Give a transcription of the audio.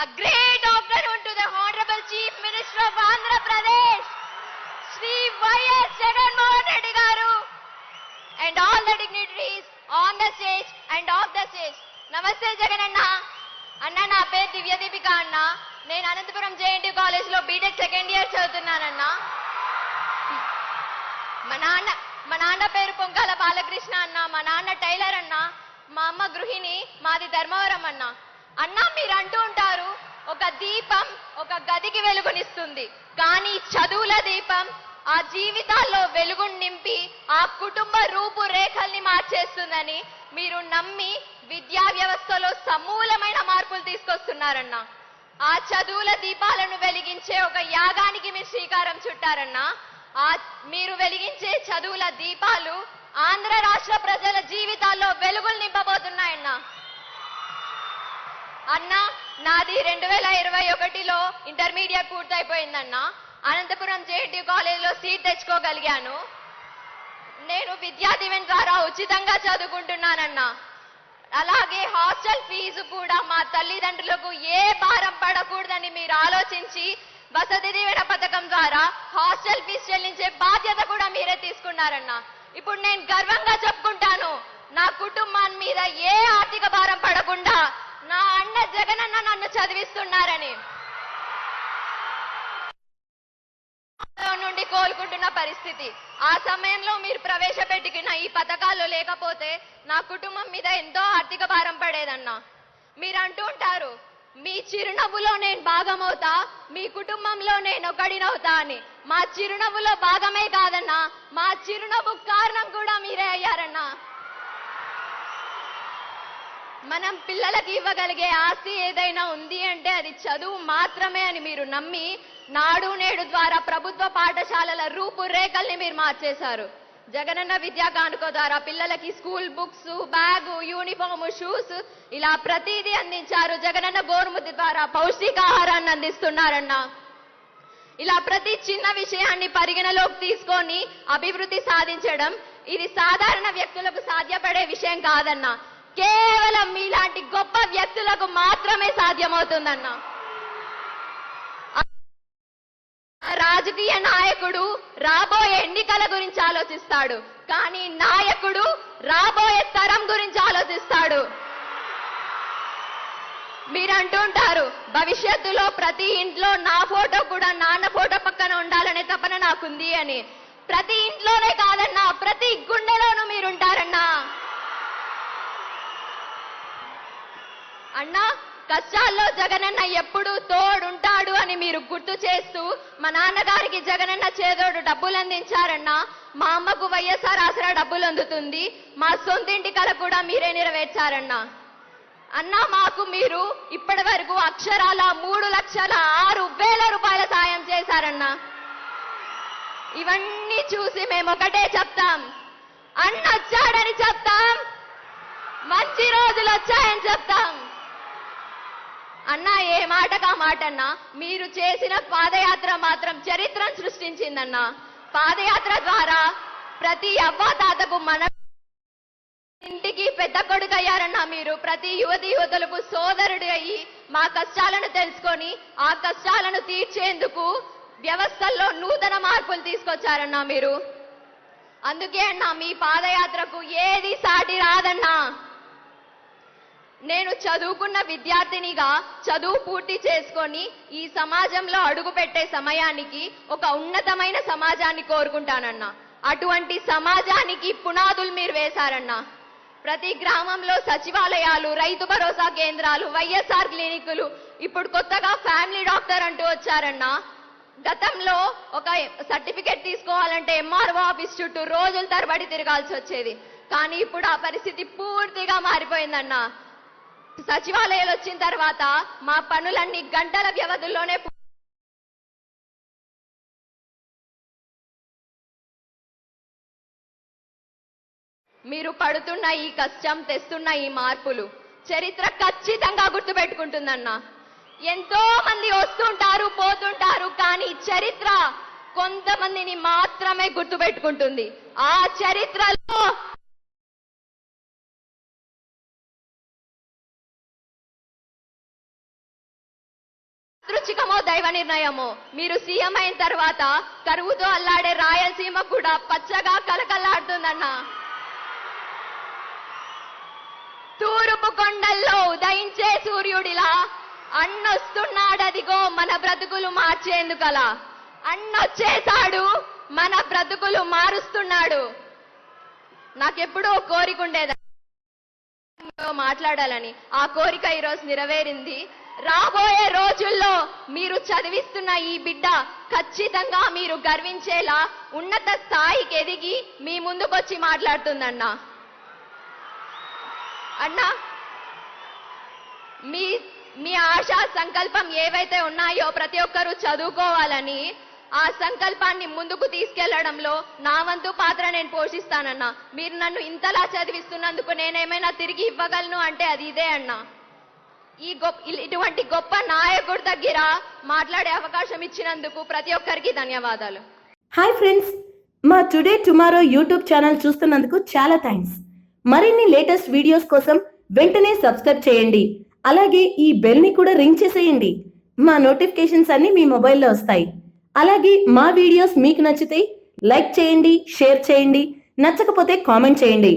A great afternoon to the Honorable Chief Minister of Andhra Pradesh, Shri Y.S. Jagannath Reddy Garu, and all the dignitaries on the stage and off the stage. Namaste Jagananna. Anna na pe Divya Deepika Anna. నేను Anantapuram JNT college లో BTech second year చదువుతున్నానన్నా. మా నాన్న పేరు పొంకాల బాలకృష్ణ అన్న, మా నాన్న tailor అన్న, మా అమ్మ గృహిణి, మాది ధర్మవరం అన్న. అన్న మీరు అంటూ ఉంటారు ఒక దీపం ఒక గదికి వెలుగునిస్తుంది, కానీ చదువుల దీపం ఆ జీవితాల్లో వెలుగుని నింపి ఆ కుటుంబ రూపురేఖల్ని మార్చేస్తుందని మీరు నమ్మి విద్యా వ్యవస్థలో సమూలమైన మార్పులు తీసుకొస్తున్నారన్న. ఆ చదువుల దీపాలను వెలిగించే ఒక యాగానికి మీరు శ్రీకారం చుట్టారన్నా. మీరు వెలిగించే చదువుల దీపాలు ఆంధ్ర రాష్ట్ర ప్రజల జీవితాల్లో వెలుగులు నింపబోతున్నాయన్నా. అన్న నాది 2021లో ఇంటర్మీడియట్ పూర్తయిపోయిందన్నా. అనంతపురం జేఎన్టీ కాలేజ్లో సీట్ తెచ్చుకోగలిగాను. నేను విద్యా దీవెన ద్వారా ఉచితంగా చదువుకుంటున్నానన్నా. అలాగే హాస్టల్ ఫీజు కూడా మా తల్లిదండ్రులకు ఏ భారం పడకూడదని మీరు ఆలోచించి వసతి దీవెన పథకం ద్వారా హాస్టల్ ఫీజు చెల్లించే బాధ్యత కూడా మీరే తీసుకున్నారన్నా. ఇప్పుడు నేను గర్వంగా చెప్పుకుంటాను, నా కుటుంబం మీద ఏ ఆర్థిక భారం పడకుండా నా అన్న జగనన్న నన్ను చదివిస్తున్నారని. నుండి కోలుకుంటున్న పరిస్థితి. ఆ సమయంలో మీరు ప్రవేశపెట్టిన ఈ పథకాలు లేకపోతే నా కుటుంబం మీద ఎంతో ఆర్థిక భారం పడేదన్నా. మీరు అంటూ ఉంటారు మీ చిరునవ్వులో నేను భాగమవుతా, మీ కుటుంబంలో నేను ఒకడినవుతా అని. మా చిరునవ్వులో భాగమే కాదన్నా, మా చిరునవ్వు కారణం కూడా మీరే అయ్యారన్నా. మనం పిల్లలకి ఇవ్వగలిగే ఆస్తి ఏదైనా ఉంది అంటే అది చదువు మాత్రమే అని మీరు నమ్మి నాడు నేడు ద్వారా ప్రభుత్వ పాఠశాలల రూపురేఖల్ని మీరు మార్చేశారు. జగనన్న విద్యా కానుక ద్వారా పిల్లలకి school books, bag, uniform, shoes ఇలా ప్రతిదీ అందించారు. జగనన్న గోరుముద్ద ద్వారా పౌష్టికాహారాన్ని అందిస్తున్నారన్నా. ఇలా ప్రతి చిన్న విషయాన్ని పరిగణలోకి తీసుకొని అభివృద్ధి సాధించడం ఇది సాధారణ వ్యక్తులకు సాధ్యపడే విషయం కాదన్నా. కేవలం మీలాంటి గొప్ప వ్యక్తులకు మాత్రమే సాధ్యమవుతుందన్నా. రాజకీయ నాయకుడు రాబోయే ఎన్నికల గురించి ఆలోచిస్తాడు, కానీ నాయకుడు రాబోయే తరం గురించి ఆలోచిస్తాడు. మీరు అంటుంటారు భవిష్యత్తులో ప్రతి ఇంట్లో నా ఫోటో కూడా నాన్న ఫోటో పక్కన ఉండాలనే తపన నాకుంది అని. ప్రతి ఇంట్లోనే కాదన్నా, ప్రతి గుండెలోనూ మీరుంటారన్నా. అన్నా కష్టాల్లో జగనన్న ఎప్పుడూ తోడుంటాడు అని మీరు గుర్తు చేస్తూ మా నాన్నగారికి జగనన్న చేదోడు డబ్బులు అందించారన్నా. మా అమ్మకు వైఎస్ఆర్ ఆసరా డబ్బులు అందుతుంది. మా సొంతింటి కల కూడా మీరే నెరవేర్చారన్నా. అన్నా మాకు మీరు ఇప్పటి వరకు అక్షరాల 3,06,000 రూపాయల సాయం చేశారన్నా. ఇవన్నీ చూసి మేము ఒకటే చెప్తాం, అన్న వచ్చాడని చెప్తాం, మంచి రోజులు వచ్చాయని చెప్తాం. అన్నా ఏ మాటకా మాట అన్నా. మీరు చేసిన పాదయాత్ర మాత్రం చరిత్రను సృష్టించిందన్నా. పాదయాత్ర ద్వారా ప్రతి అవ్వాతాతకు మన ఇంటికి పెద్ద కొడుకు అయ్యారన్నా. మీరు ప్రతి యువతులకు సోదరుడు అయ్యి మా కష్టాలను తెలుసుకొని ఆ కష్టాలను తీర్చేందుకు వ్యవస్థల్లో నూతన మార్పులు తీసుకొచ్చారన్నా మీరు. అందుకే అన్నా మీ పాదయాత్రకు ఏది సాటి రాదన్నా. నేను చదువుకున్న విద్యార్థినిగా చదువు పూర్తి చేసుకొని ఈ సమాజంలో అడుగు పెట్టే సమయానికి ఒక ఉన్నతమైన సమాజాన్ని కోరుకుంటానన్నా. అటువంటి సమాజానికి పునాదులు మీరు వేశారన్నా. ప్రతి గ్రామంలో సచివాలయాలు, రైతు భరోసా కేంద్రాలు, వైఎస్ఆర్ క్లినికులు, ఇప్పుడు కొత్తగా ఫ్యామిలీ డాక్టర్ అంటూ వచ్చారన్నా. గతంలో ఒక సర్టిఫికెట్ తీసుకోవాలంటే ఎంఆర్ఓ ఆఫీస్ చుట్టూ రోజుల తరబడి తిరగాల్సి వచ్చేది, కానీ ఇప్పుడు ఆ పరిస్థితి పూర్తిగా మారిపోయిందన్నా. సచివాలయాలు వచ్చిన తర్వాత మా పనులన్నీ గంటల వ్యవధిలోనే మీరు పడుతున్న ఈ కష్టం, తెస్తున్న ఈ మార్పులు చరిత్ర ఖచ్చితంగా గుర్తుపెట్టుకుంటుందన్నా. ఎంతో మంది వస్తుంటారు పోతుంటారు, కానీ చరిత్ర కొంతమందిని మాత్రమే గుర్తుపెట్టుకుంటుంది. ఆ చరిత్రలో దైవ నిర్ణయమో. మీరు సీఎం అయిన తర్వాత కరువుతో అల్లాడే రాయలసీమ కూడా పచ్చగా కలకల్లాడుతుందన్నా. తూర్పు కొండల్లో ఉదయించే సూర్యుడిలా అన్నొస్తున్నాడదిగో మన బ్రతుకులు మార్చేందుకలా. అన్నొచ్చేశాడు, మన బ్రతుకులు మారుస్తున్నాడు. నాకెప్పుడూ కోరిక ఉండేది మాట్లాడాలని. ఆ కోరిక ఈరోజు నెరవేరింది. రాబోయే రోజుల్లో మీరు చదివిస్తున్న ఈ బిడ్డ ఖచ్చితంగా మీరు గర్వించేలా ఉన్నత స్థాయికి ఎదిగి మీ ముందుకొచ్చి మాట్లాడుతుందన్నా. అన్నా, మీ ఆశా సంకల్పం ఏవైతే ఉన్నాయో ప్రతి ఒక్కరూ చదువుకోవాలని, ఆ సంకల్పాన్ని ముందుకు తీసుకెళ్లడంలో నా వంతు పాత్ర నేను పోషిస్తానన్నా. మీరు నన్ను ఇంతలా చదివిస్తున్నందుకు నేనేమైనా తిరిగి ఇవ్వగలను అంటే అది ఇదే అన్నా. ఇటువంటి గొప్ప నాయకుడి దగ్గర మాట్లాడే అవకాశం ఇచ్చినందుకు ప్రతి ఒక్కరికి ధన్యవాదాలు. హాయ్ ఫ్రెండ్స్, మా టుడే టుమారో యూట్యూబ్ ఛానల్ చూస్తున్నందుకు చాలా థ్యాంక్స్. మరిన్ని లేటెస్ట్ వీడియోస్ కోసం వెంటనే సబ్స్క్రైబ్ చేయండి. అలాగే ఈ బెల్ ని కూడా రింగ్ చేసేయండి. మా నోటిఫికేషన్స్ అన్ని మీ మొబైల్లో వస్తాయి. అలాగే మా వీడియోస్ మీకు నచ్చితే లైక్ చేయండి, షేర్ చేయండి, నచ్చకపోతే కామెంట్ చేయండి.